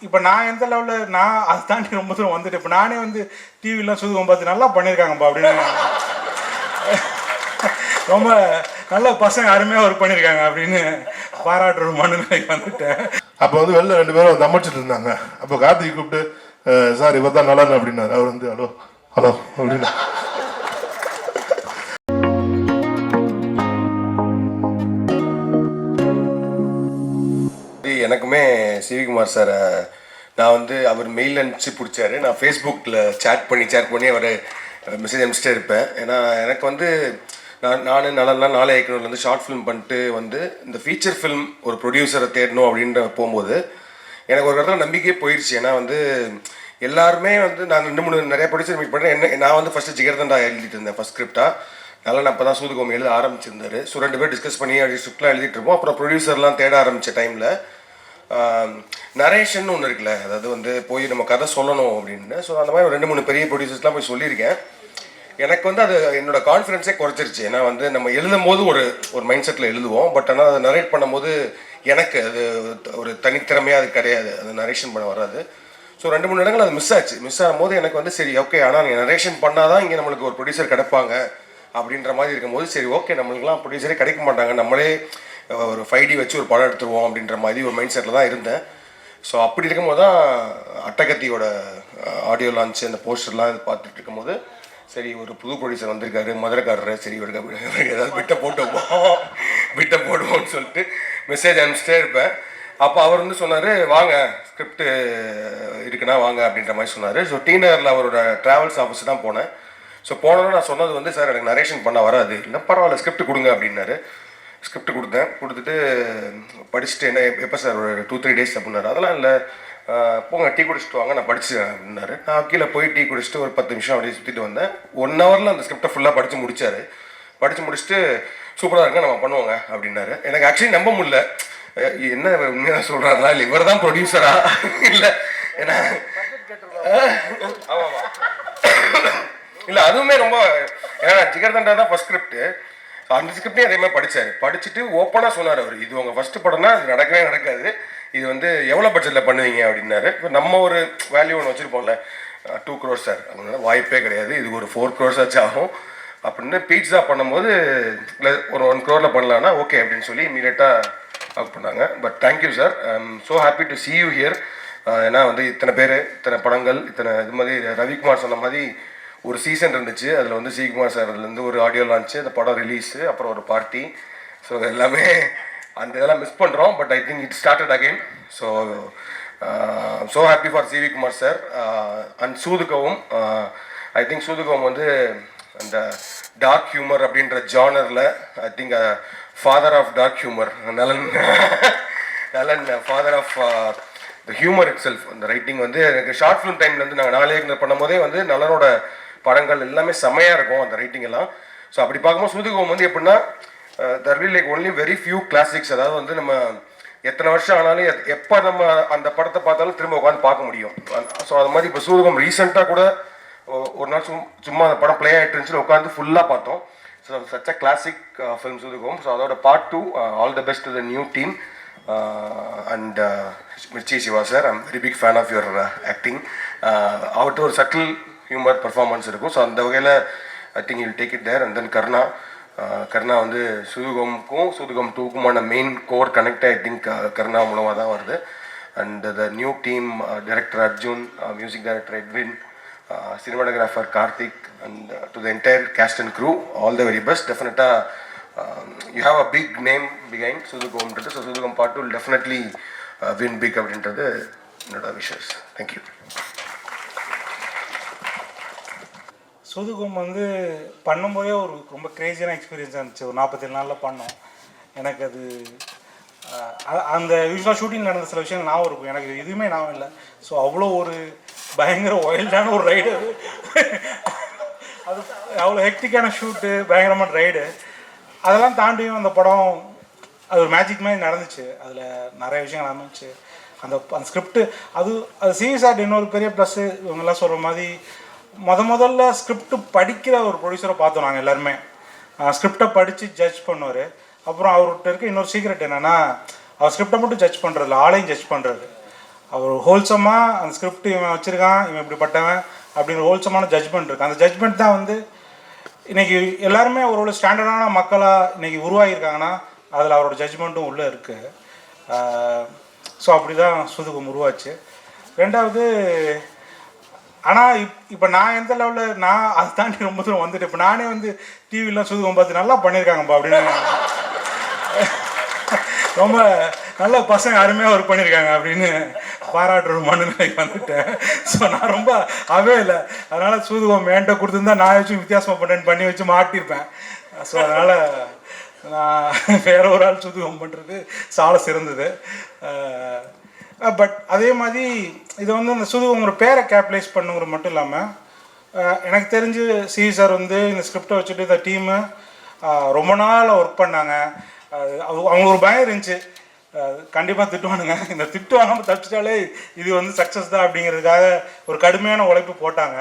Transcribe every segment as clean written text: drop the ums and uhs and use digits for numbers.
இப்போ நான் எந்த லெவலில் நான் அதை தாண்டி ரொம்ப தூரம் வந்துட்டு இப்போ நானே வந்து டிவிலாம் சூதுகம் பார்த்து நல்லா பண்ணியிருக்காங்கப்பா அப்படின்னு ரொம்ப நல்ல பசங்க அருமையாக ஒர்க் பண்ணியிருக்காங்க அப்படின்னு பாராட்டுற மனநிலைக்கு வந்துட்டேன். அப்போ வந்து வெளில 2 பேரும் தம்பிச்சுட்டு இருந்தாங்க. அப்போ கார்த்திக் கூப்பிட்டு சார் இவர் தான் நல்லா அப்படின்னாரு. அவர் வந்து ஹலோ ஹலோ அப்படின்னா எனக்குமே சிவிகுமார் சார் நான் வந்து அவர் மெயில் அனுப்பிச்சு பிடிச்சாரு. நான் ஃபேஸ்புக்கில் சேட் பண்ணி அவர் மெசேஜ் அனுப்பிச்சிட்டே இருப்பேன். ஏன்னா எனக்கு வந்து நான் நாளை இயக்குனர்லேருந்து ஷார்ட் ஃபிலிம் பண்ணிட்டு வந்து இந்த ஃபீச்சர் ஃபிலிம் ஒரு ப்ரொடியூசரை தேடணும் அப்படின்ற போகும்போது எனக்கு ஒரு இடத்துல நம்பிக்கையே போயிடுச்சு. ஏன்னா வந்து எல்லாருமே வந்து நான் 2-3 நிறைய ப்ரொடியூசர் மீட் பண்ணேன். நான் வந்து ஃபஸ்ட்டு ஜிகர்தண்டா எழுதிட்டு இருந்தேன் ஃபஸ்ட் ஸ்கிரிப்டாக. நான் அப்போ தான் சூதுகம் எழுத ஆரம்பிச்சிருந்தார். ஸோ 2 பேர் டிஸ்கஸ் பண்ணி ஸ்கிரிப்ட்லாம் எழுதிட்டு இருப்போம். அப்புறம் ப்ரொடியூசர்லாம் தேட ஆரம்பித்த டைமில் நரேஷன் ஒன்று இருக்குல்ல, அதாவது வந்து போய் நம்ம கதை சொல்லணும் அப்படின்னு. ஸோ அந்த மாதிரி 2-3 பெரிய ப்ரொடியூசர்ஸ்லாம் போய் சொல்லியிருக்கேன். எனக்கு வந்து அது என்னோடய கான்ஃபிடென்ஸே குறைச்சிருச்சு. ஏன்னா வந்து நம்ம எழுதும் போது ஒரு மைண்ட் செட்டில் எழுதுவோம். பட் ஆனால் அதை நரேட் பண்ணும்போது எனக்கு அது ஒரு தனித்திறமையாக அது கிடையாது, அது நரேஷன் பண்ண வராது. ஸோ 2-3 இடங்கள் அது மிஸ் ஆகும்போது எனக்கு வந்து சரி ஓகே, ஆனால் நீங்கள் நரேஷன் பண்ணால் தான் இங்கே நம்மளுக்கு ஒரு ப்ரொடியூசர் கிடைப்பாங்க அப்படின்ற மாதிரி இருக்கும்போது சரி ஓகே, நம்மளுக்குலாம் ப்ரொடியூசரே கிடைக்க மாட்டாங்க, நம்மளே ஒரு 5D வச்சு ஒரு படம் எடுத்துருவோம் அப்படின்ற மாதிரி ஒரு மைண்ட் செட்டில் தான் இருந்தேன். ஸோ அப்படி இருக்கும்போது தான் அட்டகத்தியோட ஆடியோ லான்ச்சு அந்த போஸ்டர்லாம் இது பார்த்துட்டு இருக்கும்போது சரி ஒரு புது ப்ரொடியூசர் வந்திருக்காரு, மதுரைக்காரரு, சரி இவருக்கு ஏதாவது விட்ட போடுவோம்னு சொல்லிட்டு மெசேஜ் அனுப்பிச்சிட்டே இருப்பேன். அப்போ அவர் வந்து சொன்னார் வாங்க ஸ்கிரிப்ட் இருக்குன்னா வாங்க அப்படின்ற மாதிரி சொன்னார். ஸோ டிநகரில் அவரோட ட்ராவல்ஸ் ஆஃபீஸ் தான் போனேன். ஸோ போனோன்னு நான் சொன்னது வந்து சார் எனக்கு நரேஷன் பண்ண வராது, இல்லை பரவாயில்ல ஸ்கிரிப்ட் கொடுங்க அப்படின்னாரு. ஸ்கிரிப்ட் கொடுத்துட்டு படிச்சுட்டு என்ன எப்போ சார் ஒரு 2-3 டேஸ் அப்படின்னாரு. அதெல்லாம் இல்லை போங்க டீ குடிச்சிட்டு வாங்க நான் படிச்சுட்டேன் அப்படின்னாரு. நான் கீழே போய் டீ குடிச்சிட்டு ஒரு 10 நிமிஷம் அப்படியே சுற்றிட்டு வந்தேன். 1 ஹவரில் அந்த ஸ்கிரிப்டை ஃபுல்லாக படித்து முடிச்சுட்டு சூப்பராக இருக்க நம்ம பண்ணுவோங்க அப்படின்னாரு. எனக்கு ஆக்சுவலி நம்ப முடியல, என்ன உண்மையாக சொல்கிறாங்களா இல்லை இவர் தான் ப்ரொடியூசரா இல்லை ஏன்னா ஆமாம் இல்லை அதுவுமே ரொம்ப ஏன்னா ஜிகர்தண்டா தான் ஃபஸ்ட் ஸ்கிரிப்டு. அந்த ஸ்கிரிப்டையும் அதே மாதிரி படிச்சுட்டு ஓப்பனாக சொன்னார் அவர், இது உங்கள் ஃபஸ்ட்டு படம்னா அது நடக்கவே நடக்காது, இது வந்து எவ்வளோ பட்ஜெட்டில் பண்ணுவீங்க அப்படின்னாரு. இப்போ நம்ம ஒரு வேல்யூ ஒன்று வச்சுருப்போம்ல 2 crores சார், அதனால வாய்ப்பே கிடையாது, இது ஒரு 4 crores ஆச்சு ஆகும் அப்படின்னு. பீட்ஸா பண்ணும்போது இல்லை ஒரு 1 crore பண்ணலான்னா ஓகே அப்படின்னு சொல்லி இமீடியட்டாக ஒர்க் பண்ணாங்க. But thank you sir, I am so happy to see you here. ஏன்னா வந்து இத்தனை பேர் இத்தனை படங்கள் இத்தனை இது மாதிரி ரவிக்குமார் சொன்ன மாதிரி ஒரு சீசன் இருந்துச்சு. அதில் வந்து சிகுமார் சார் அதுலேருந்து ஒரு ஆடியோ லான்ச்சு, அந்த படம் ரிலீஸு, அப்புறம் ஒரு பார்ட்டி. ஸோ எல்லாமே அந்த இதெல்லாம் மிஸ் பண்ணுறோம். But I think it started again. So so happy for Sivakumar sir and சூதுகவும். ஐ திங்க் சூதுகவும் வந்து அந்த டார்க் ஹியூமர் அப்படின்ற ஜானரில் I think father of dark humour Nalan father of the humour itself. அந்த ரைட்டிங் வந்து எனக்கு ஷார்ட் ஃபிலிம் டைமில் வந்து நாங்கள் 4 இயக்குனர் பண்ணும்போதே வந்து நலனோட படங்கள் எல்லாமே செம்மையாக இருக்கும் அந்த ரைட்டிங் எல்லாம். ஸோ அப்படி பார்க்கும்போது சூதுகம் வந்து எப்படின்னா தர் will like only very few classics. அதாவது வந்து நம்ம எத்தனை வருஷம் ஆனாலும் எப்போ நம்ம அந்த படத்தை பார்த்தாலும் திரும்ப உட்காந்து பார்க்க முடியும். ஸோ அது மாதிரி இப்போ சூதுகம் ரீசெண்டாக கூட ஒரு நாள் சும்மா அந்த படம் ப்ளே ஆகிட்டு இருந்துச்சு, உட்காந்து ஃபுல்லாக பார்த்தோம். So such a classic film Soodhu Kavvum. So அதோட part 2 all the best to the new team and Mirchi Shiva sir, I'm very big fan of your acting. அவர்கிட்ட ஒரு சட்டில் ஹியூமர் பர்ஃபார்மன்ஸ் இருக்கும். ஸோ அந்த வகையில் I think you'll take it there. And then Karna வந்து சூதுகமுக்கும் சூதுகம் 2க்குமான main core connect I think Karna மூலமாக தான் வருது. And the new team director Arjun, music director Edwin, cinematographer Karthik, and to the entire cast and crew, all the very best. Definitely you have a big name behind Soodhu. So Soodhu part 2 will definitely win big அப்படின்றது என்னோட wishes. Thank you. சூதுகம் வந்து பண்ணும்போதே ஒரு ரொம்ப கிரேசியான எக்ஸ்பீரியன்ஸாக இருந்துச்சு. ஒரு 47 நாளில் பண்ணோம். எனக்கு அது அந்த யூஸ்வலாக ஷூட்டிங் நடந்த சில விஷயங்கள் ஞாபகம் இருக்கும், எனக்கு எதுவுமே ஞாபகம் இல்லை. ஸோ அவ்வளோ ஒரு பயங்கர ஒயில்டான ஒரு ரைடு அது, அவ்வளோ ஹெக்டிக்கான ஷூட்டு, பயங்கரமான ரைடு. அதெல்லாம் தாண்டியும் அந்த படம் அது ஒரு மேஜிக் மாதிரி நடந்துச்சு. அதில் நிறைய விஷயங்கள் நடந்துச்சு. அந்த ஸ்கிரிப்டு அது சீரியஸாக இன்னொரு பெரிய ப்ளஸ்ஸு. இவங்கெல்லாம் சொல்கிற மாதிரி முதல்ல ஸ்கிரிப்ட் படிக்கிற ஒரு ப்ரொடியூசரை பார்த்தோம் நாங்கள் எல்லாருமே. ஸ்கிரிப்டை படித்து ஜட்ஜ் பண்ணுவார். அப்புறம் அவர்கிட்ட இருக்க இன்னொரு சீக்ரெட் என்னென்னா, அவர் ஸ்கிரிப்டை மட்டும் ஜட்ஜ் பண்ணுறதில்ல, ஆளையும் ஜட்ஜ் பண்ணுறாரு. அவர் ஹோல்சமாக அந்த ஸ்கிரிப்ட் இவன் வச்சுருக்கான், இவன் இப்படிப்பட்டவன் அப்படிங்கிற ஹோல்சமான ஜட்ஜ்மெண்ட் இருக்குது. அந்த ஜட்ஜ்மெண்ட் தான் வந்து இன்றைக்கி எல்லாருமே அவரோட ஸ்டாண்டர்டான மக்களாக இன்றைக்கி உருவாகியிருக்காங்கன்னா அதில் அவரோட ஜட்ஜ்மெண்ட்டும் உள்ளே இருக்குது. ஸோ அப்படி தான் சூதுகம் உருவாச்சு. ரெண்டாவது, ஆனால் இப்போ நான் எந்த லெவலில் நான் அதை தாண்டி ரொம்ப தூரம் வந்துட்டு இப்போ நானே வந்து டிவிலாம் சூதுகம் பார்த்து நல்லா பண்ணியிருக்காங்கப்பா அப்படின்னு ரொம்ப நல்ல பசங்க அருமையாக ஒர்க் பண்ணியிருக்காங்க அப்படின்னு பாராட்டுற மனநிலைக்கு வந்துட்டேன். ஸோ நான் ரொம்ப அவே இல்லை. அதனால் சூதுகம் என்கிட்ட கொடுத்துருந்தா நான் வச்சு வித்தியாசமாக பண்ணி வச்சு மாட்டியிருப்பேன். ஸோ அதனால் நான் வேற ஒரு ஆள் சூதுகம் பண்ணுறது சால சிறந்தது. பட் அதே மாதிரி இதை வந்து இந்த சூதுகம் ஒரு பேரை கேப்டலைஸ் பண்ணுங்கிறது மட்டும் இல்லாமல் எனக்கு தெரிஞ்சு சார் வந்து இந்த ஸ்கிரிப்டை வச்சுட்டு இந்த டீமு ரொம்ப நாள் ஒர்க் பண்ணாங்க. அவங்களுக்கு ஒரு பயம் இருந்துச்சு, கண்டிப்பாக திட்டுவானுங்க, இந்த திட்டு வாங்காமல் தப்பிச்சிட்டாலே இது வந்து சக்ஸஸ் தான் அப்படிங்கிறதுக்காக ஒரு கடுமையான உழைப்பு போட்டாங்க.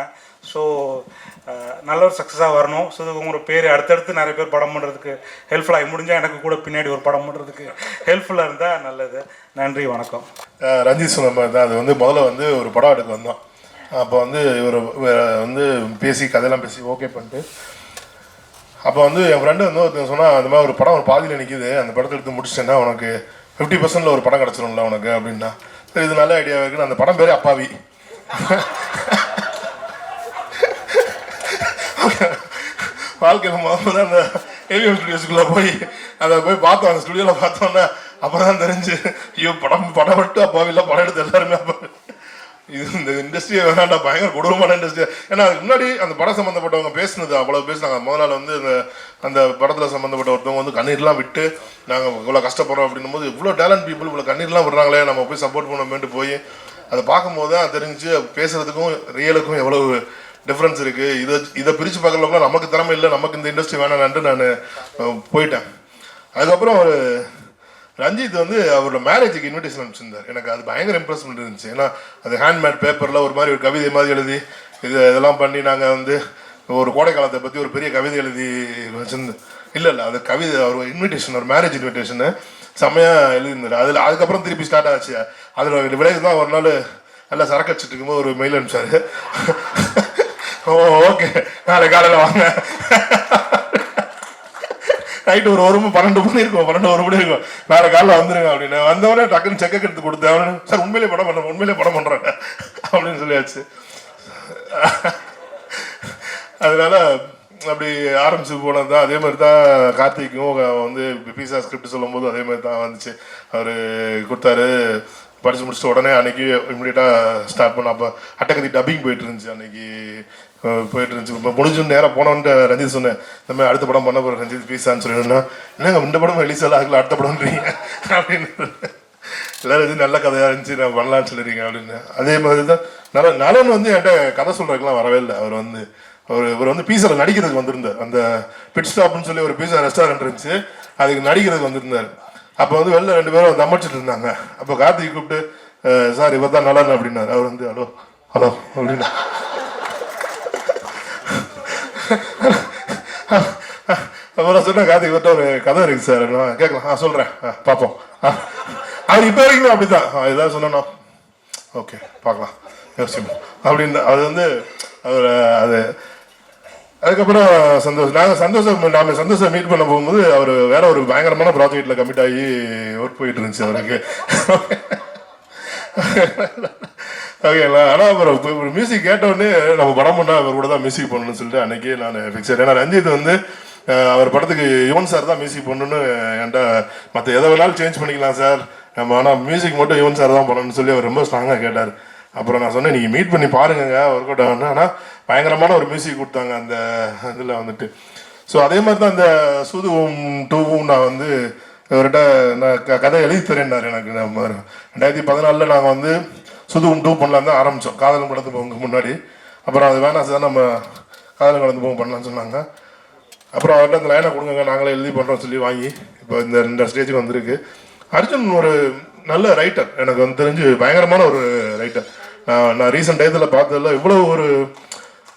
ஸோ நல்ல ஒரு சக்ஸஸாக வரணும். சூதுகம் ஒரு பேர் அடுத்தடுத்து நிறைய பேர் படம் பண்ணுறதுக்கு ஹெல்ப்ஃபுல்லாக முடிஞ்சால் எனக்கு கூட பின்னாடி ஒரு படம் பண்ணுறதுக்கு ஹெல்ப்ஃபுல்லாக இருந்தால் நல்லது. நன்றி, வணக்கம். ரஞ்சித் சொன்ன மாதிரி தான், அது வந்து முதல்ல வந்து ஒரு படம் எடுக்க வந்தோம். அப்போ வந்து இவர் வந்து பேசி கதையெல்லாம் பேசி ஓகே பண்ணிட்டு, அப்போ வந்து என் ஃப்ரெண்டு வந்து ஒருத்தர் சொன்னால், அந்த மாதிரி ஒரு படம் ஒரு பாதியில் நிற்கிது, அந்த படத்தை எடுத்து முடிச்சிட்டேன்னா உனக்கு 50% ஒரு படம் கிடச்சிடும்ல உனக்கு அப்படின்னா. சரி, இது நல்ல ஐடியாவாக இருக்குன்னு அந்த படம் பேர் அப்பாவி. வாழ்க்கையில் முதல்ல அந்த ஏவிஎம் ஸ்டுடியோஸ்குள்ளே போய் அதை போய் பார்த்தோம், அந்த ஸ்டுடியோவில் பார்த்தோன்னா அப்புறம் தான் தெரிஞ்சு, ஐயோ படம் விட்டு அப்பாவில்லை, படம் எடுத்து எல்லாருமே அப்பா. இது இந்த இண்டஸ்ட்ரியை வேணாண்டா, பயங்கர கொடூரமான இண்டஸ்ட்ரி. ஏன்னா அதுக்கு முன்னாடி அந்த படம் சம்மந்தப்பட்டவங்க பேசுனது அவ்வளோ பேசினாங்க. முதல் நாள் வந்து அந்த படத்தில் சம்மந்தப்பட்ட ஒருத்தவங்க வந்து கண்ணீர்லாம் விட்டு நாங்கள் இவ்வளோ கஷ்டப்படுறோம் அப்படின்னும் போது, இவ்வளோ டேலண்ட் பீப்புள் இவ்வளோ கண்ணீர்லாம் விடுறாங்களே, நம்ம போய் சப்போர்ட் பண்ணணுமேட்டு போய் அதை பார்க்கும்போது தான் தெரிஞ்சு பேசுகிறதுக்கும் ரியலுக்கும் எவ்வளோ டிஃப்ரென்ஸ் இருக்குது. இதை பிரித்து பார்க்குறப்ப நமக்கு திறமை இல்லை, நமக்கு இந்த இண்டஸ்ட்ரி வேணான்ட்டு நான் போயிட்டேன். அதுக்கப்புறம் ஒரு ரஞ்சித் வந்து அவரோட மேரேஜுக்கு இன்விடேஷன் அனுப்பிச்சிருந்தார். எனக்கு அது பயங்கர இம்ப்ரெஸ்மெண்ட் இருந்துச்சு. ஏன்னா அது ஹேண்ட்மேட் பேப்பரில் ஒரு மாதிரி ஒரு கவிதை மாதிரி எழுதி இதெல்லாம் பண்ணி நாங்கள் வந்து ஒரு கோடை காலத்தை பற்றி ஒரு பெரிய கவிதை எழுதி வச்சுருந்தோம். இல்லை அது கவிதை, ஒரு இன்விடேஷன், ஒரு மேரேஜ் இன்விடேஷனு செம்மையாக எழுதியிருந்தார். அதுக்கப்புறம் திருப்பி ஸ்டார்ட் ஆச்சு. அதில் விளைவு தான் ஒரு நாள் நல்லா சரக்கு அடிச்சுட்டு இருக்கும்போது ஒரு மெயில் அனுப்பிச்சாரு. ஓகே, நாளை காலையில் வாங்க, நைட்டு ஒரு 12 மணி இருக்கும், 1 மணி இருக்கும், நாளை காலையில் வந்துருங்க அப்படின்னு. வந்தவொடனே டக்குன்னு செக்கை எடுத்து கொடுத்தேன். அவனு சார் உண்மையிலே படம் பண்ணுறேன் அப்படின்னு சொல்லியாச்சு. அதனால அப்படி ஆரம்பிச்சு போனது தான். அதே மாதிரி தான் கார்த்திக்கும் வந்து பீஸா ஸ்கிரிப்ட் சொல்லும் போது அதே மாதிரி தான் வந்துச்சு. அவர் கொடுத்தாரு, படித்து முடிச்சுட்டு உடனே அன்றைக்கி இம்மிடியட்டாக ஸ்டார்ட் பண்ண. அப்போ அட்டகத்தி டப்பிங் போயிட்டு இருந்துச்சு, அன்றைக்கி போயிட்டு இருந்துச்சு. இப்போ முடிஞ்சுன்னு நேராக போனோன்ட்டு ரஞ்சித் சொன்னேன், இந்த மாதிரி அடுத்த படம் பண்ண போகிற ரஞ்சித் பீஸான்னு சொல்லிடுன்னா, என்னங்க இந்த படம் ரிலீஸ் எல்லாம் ஆகல, அடுத்த படம்ன்றீங்க அப்படின்னு. எல்லோரும் இது நல்ல கதையாக இருந்துச்சு, நான் பண்ணலான்னு சொல்லிடுறீங்க அப்படின்னு. அதே மாதிரி தான் நலன் வந்து என்கிட்ட கதை சொல்கிறதுக்கெலாம் வரவே இல்லை. இவர் வந்து பீஸாவில் நடிக்கிறதுக்கு வந்திருந்தார். அந்த பிட் ஸ்டாப்னு சொல்லி ஒரு பீஸா ரெஸ்டாரண்ட் இருந்துச்சு, அதுக்கு நடிக்கிறதுக்கு வந்திருந்தார். அப்போ வந்து வெளில 2 பேரும் தமச்சிட்டு இருந்தாங்க. அப்போ கார்த்திக் கூப்பிட்டு, சார் இவர் தான் நலன் அப்படின்னாரு. அவர் வந்து ஹலோ அப்படின்னா, அப்புறம் சொன்னேன், கார்த்திக் இவர்கிட்ட ஒரு கதை இருக்குது சார், கேட்கலாம், சொல்கிறேன், பார்ப்போம். அவர் இப்போ வரைக்கும் அப்படித்தான், ஏதாவது சொன்னா ஓகே பார்க்கலாம் யோசிப்போம் அப்படின்னு. அது வந்து அவர் அது அதுக்கப்புறம் நாங்கள் சந்தோஷம் மீட் பண்ண போகும்போது அவர் வேற ஒரு பயங்கரமான ப்ராஜெக்டில் கமிட் ஆகி ஒர்க் போயிட்டு இருந்துச்சு அவருக்கு. ஓகேங்களா? ஆனால் அப்புறம் ஒரு மியூசிக் கேட்டவுடனே நம்ம படம் பண்ணால் அவர் கூட தான் மியூசிக் பண்ணணும்னு சொல்லிட்டு அன்றைக்கே நான் ஃபிக்ஸட். ஏன்னா ரஞ்சித் வந்து அவர் படத்துக்கு யுவன் சார் தான் மியூசிக் பண்ணணுன்னு என்கிட்ட, மற்ற எதை வேணாலும் சேஞ்ச் பண்ணிக்கலாம் சார், நம்ம ஆனால் மியூசிக் மட்டும் யுவன் சார் தான் பண்ணணும்னு சொல்லி அவர் ரொம்ப ஸ்ட்ராங்காக கேட்டார். அப்புறம் நான் சொன்னேன், நீங்கள் மீட் பண்ணி பாருங்க ஒர்க் அவுட் ஆகணும். ஆனால் பயங்கரமான ஒரு மியூசிக் கொடுத்தாங்க அந்த இதில் வந்துட்டு. ஸோ அதே மாதிரி தான் அந்த சூதுவும் 2வும் நான் வந்து இவர்கிட்ட நான் கதை எழுதி தரேன்னாரு எனக்கு. நம்ம 2014 நாங்கள் வந்து சூதுவும் 2 பண்ணலாம் தான் ஆரம்பித்தோம், காதலும் கடந்து போங்க முன்னாடி. அப்புறம் அது வேணாம் சார், நம்ம காதலும் கடந்து போங்க பண்ணலான்னு சொன்னாங்க. அப்புறம் அவர்கிட்ட அந்த லைனை கொடுங்க, நாங்களே எழுதி பண்ணுறோம் சொல்லி வாங்கி இப்போ இந்த ஸ்டேஜுக்கு வந்திருக்கு. அர்ஜுன் ஒரு நல்ல ரைட்டர், எனக்கு வந்து தெரிஞ்சு பயங்கரமான ஒரு ரைட்டர். நான் ரீசெண்ட் டயத்தில் பார்த்ததில்ல இவ்வளோ ஒரு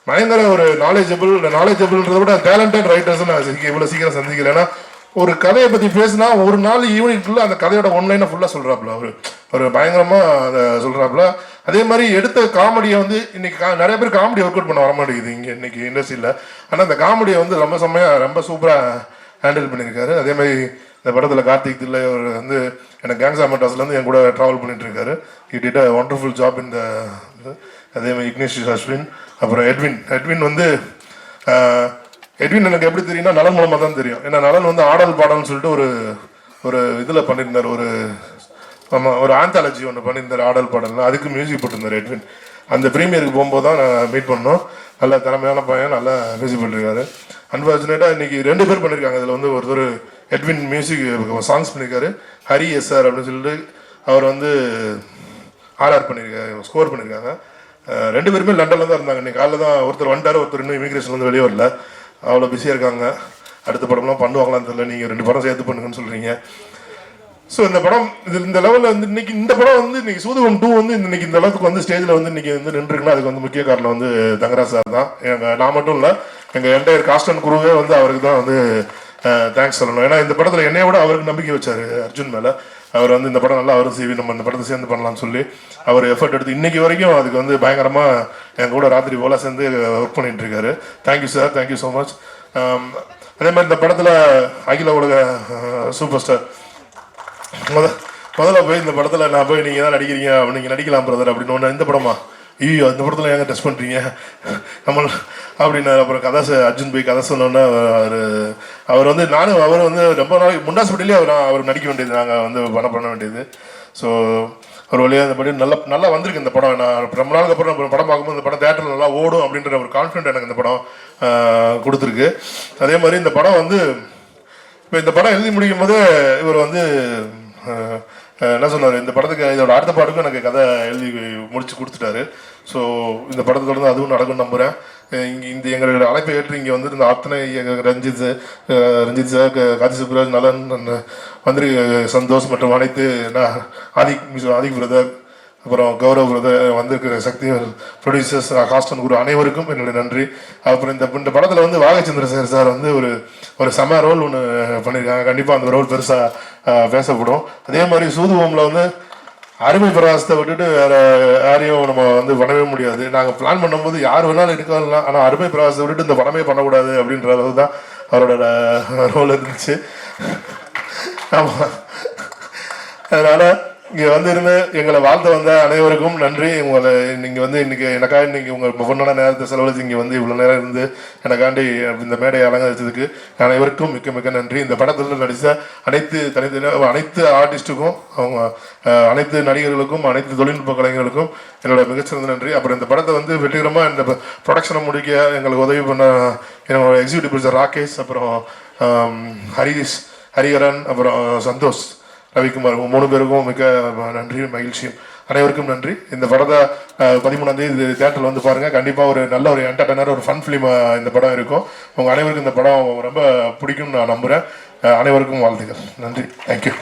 பயங்கர ஒரு நாலேஜபிள்ன்றத விட டேலண்டட் ரைட்டர்ஸ் நான் இவ்வளோ சீக்கிரம் சந்திக்கல. ஏன்னா ஒரு கதையை பற்றி பேசினா ஒரு நாள் ஈவினிங் ஃபுல்லாக அந்த கதையோட ஒன்லைனை ஃபுல்லாக சொல்கிறாப்புல ஒரு பயங்கரமாக அதை சொல்கிறாப்புல. அதே மாதிரி எடுத்த காமெடியை வந்து இன்னைக்கு நிறைய பேர் காமெடி ஒர்க் அவுட் பண்ண வர மாட்டேங்குது இங்கே இன்னைக்கு இண்டஸ்ட்ரியில். ஆனால் அந்த காமெடியை வந்து ரொம்ப செம்மையாக ரொம்ப சூப்பராக ஹேண்டில் பண்ணியிருக்காரு. அதே மாதிரி இந்த படத்தில் கார்த்திக் தில்லை அவர் வந்து எனக்கு கேங்ஸ் ஆஃப் மெட்ராஸ்லேருந்து என் கூட ட்ராவல் பண்ணிட்டு இருக்காரு. He did a wonderful job இந்த. அதே மாதிரி இக்னேஷியஸ் அஸ்வின், அப்புறம் எட்வின் வந்து எட்வின் எனக்கு எப்படி தெரியும்னா நலன் மூலமாக தான் தெரியும். ஏன்னா நலன் வந்து ஆடல் பாடல்னு சொல்லிட்டு ஒரு இதில் பண்ணியிருந்தார், ஒரு ஆந்தாலஜி ஒன்று பண்ணியிருந்தார் ஆடல் பாடல்னா, அதுக்கு மியூசிக் போட்டிருந்தார் எட்வின். அந்த ப்ரீமியருக்கு போகும்போது தான் நான் மீட் பண்ணோம். நல்ல திறமையான பையன், நல்லா மியூசிக் பண்ணிருக்காரு. அன்ஃபார்ச்சுனேட்டாக இன்னைக்கு 2 பேர் பண்ணியிருக்காங்க. இதில் வந்து ஒருத்தர் எட்வின் மியூசிக் சாங்ஸ் பண்ணியிருக்காரு, ஹரி எஸ்ஆர் அப்படின்னு சொல்லிட்டு அவர் வந்து ஆர்ஆர் பண்ணியிருக்காரு, ஸ்கோர் பண்ணியிருக்காங்க. 2 பேருமே லண்டனில் தான் இருந்தாங்க. இன்னைக்கு காலையில் தான் ஒருத்தர் வந்துட்டார், ஒருத்தர் இன்னும் இமிகிரேஷன்லேருந்து வெளியே வரல. அவ்வளோ பிஸியாக இருக்காங்க. அடுத்த படம்லாம் பண்ணுவாங்களான்னு தெரியல. நீங்கள் 2 படம் சேர்த்து பண்ணுங்கன்னு சொல்கிறீங்க. ஸோ இந்த படம் இந்த லெவலில் வந்து இன்னைக்கு இந்த படம் வந்து இன்னைக்கு சூதுகம் 2 வந்து இன்னைக்கு இந்த அளவுக்கு வந்து ஸ்டேஜில் வந்து இன்னைக்கு வந்து நின்றுருக்குன்னா அதுக்கு வந்து முக்கிய காரணம் வந்து தங்கராஜ் சார் தான். நான் மட்டும் இல்லை, எங்கள் என்டையர் காஸ்ட் அண்ட் குரூவே வந்து அவருக்கு தான் வந்து தேங்க்ஸ் சொல்லணும். ஏன்னா இந்த படத்தில் என்னைய விட அவருக்கு நம்பிக்கை வச்சார் அர்ஜுன் மேலே. அவர் வந்து இந்த படம் நல்லா அவரும் செய்வி, நம்ம இந்த படத்தை சேர்ந்து பண்ணலாம்னு சொல்லி அவர் எஃபர்ட் எடுத்து இன்னைக்கு வரைக்கும் அதுக்கு வந்து பயங்கரமாக என் கூட ராத்திரி போல சேர்ந்து ஒர்க் பண்ணிட்டு இருக்காரு. Thank you sir, thank you so much. அதே மாதிரி இந்த படத்தில் அகில உலக சூப்பர் ஸ்டார் முதல்ல போய் இந்த படத்தில் நான் போய் நீங்கள் தான் நடிக்கிறீங்க, நீங்கள் நடிக்கலாம் பிரதர் அப்படின்னு ஒன்று. இந்த படமா ஐயோ இந்த படத்தில் ஏங்க டெஸ்ட் பண்ணுறீங்க நம்ம அப்படின்னு. அப்புறம் அர்ஜுன் போய் கதை சொன்னோன்னா அவர் வந்து அவர் வந்து ரொம்ப நாளைக்கு முண்டாஸ்பட்டிலே அவர் நடிக்க வேண்டியது, நாங்கள் வந்து பண்ண வேண்டியது. ஸோ ஒரு வழியாக இந்த படம் நல்லா வந்திருக்கு இந்த படம். நான் ரொம்ப நாளுக்கு அப்புறம் படம் பார்க்கும்போது இந்த படம் தேட்டரில் நல்லா ஓடும் அப்படின்ற ஒரு கான்ஃபிடென்ட் எனக்கு இந்த படம் கொடுத்துருக்கு. அதே மாதிரி இந்த படம் வந்து இப்போ இந்த படம் எழுதி முடிக்கும் போது இவர் வந்து என்ன சொன்னார், இந்த படத்துக்கு இதோட அடுத்த பாட்டுக்கும் எனக்கு கதை எழுதி முடிச்சு கொடுத்துட்டாரு. ஸோ இந்த படத்தை தொடர்ந்து அதுவும் நடக்கும்னு நம்புகிறேன். இந்த எங்களோட அழைப்பை ஏற்று இங்கே வந்து இந்த அத்தனை ரஞ்சித் சார், கார்த்திக் சுப்புராஜ், நலன், மந்திரி சந்தோஷ் மற்றும் அனைத்து ஆதிக் பிரதர், அப்புறம் கௌரவ் பிரதர், வந்திருக்கிற சக்தி ப்ரொடியூசர்ஸ், காஸ்ட் அண்ட் குரு அனைவருக்கும் என்னுடைய நன்றி. அப்புறம் இந்த படத்தில் வந்து வாகச்சந்திர சார் வந்து ஒரு செம ரோல் ஒன்று பண்ணியிருக்காங்க. கண்டிப்பாக அந்த ரோல் பெருசாக பேசப்படும். அதே மாதிரி சூதுவம்ல வந்து அருமை பிரகாசத்தை விட்டுட்டு வேற யாரையும் நம்ம வந்து பண்ணவே முடியாது. நாங்கள் பிளான் பண்ணும்போது யார் வேணாலும் இருக்கலாம், ஆனால் அருமை பிரகாசத்தை விட்டுட்டு இந்த படமே பண்ணக்கூடாது அப்படின்ற அளவு தான் அவரோட ரோல் இருந்துச்சு. ஆமாம், அதனால் இங்கே வந்து எங்களை வாழ்த்த வந்த அனைவருக்கும் நன்றி. நீங்கள் வந்து எனக்காக இன்னைக்கு உங்கள் பொண்ணான நேரத்தை செலவழித்து இங்கே வந்து இவ்வளோ நேரம் இருந்து எனக்காண்டி இந்த மேடையை அலங்கரித்ததுக்கு அனைவருக்கும் மிக்க மிக்க நன்றி. இந்த படத்தில் நடித்த அனைத்து ஆர்டிஸ்ட்டுக்கும், அவங்க அனைத்து நடிகர்களுக்கும், அனைத்து தொழில்நுட்ப கலைஞர்களுக்கும் என்னோட மிகச்சிறந்த நன்றி. அப்புறம் இந்த படத்தை வந்து வெற்றிகரமாக இந்த ப்ரொடக்ஷனை முடிக்க எங்களுக்கு உதவி பண்ண என்னோட எக்ஸிக்யூட்டிவ் ப்ரொடியூசர் ராகேஷ், அப்புறம் ஹரிஹரன், அப்புறம் சந்தோஷ், ரவிக்குமார், 3 பேருக்கும் மிக நன்றி, மகிழ்ச்சியும். அனைவருக்கும் நன்றி. இந்த படத்தை 13ஆம் தேதி தியேட்டரில் வந்து பாருங்கள். கண்டிப்பாக ஒரு நல்ல ஒரு என்டர்டைனர், ஒரு ஃபன் ஃபிலிம் இந்த படம் இருக்கும். உங்கள் அனைவருக்கும் இந்த படம் ரொம்ப பிடிக்கும்னு நான் நம்புகிறேன். அனைவருக்கும் வாழ்த்துக்கள். நன்றி, தேங்க்யூ.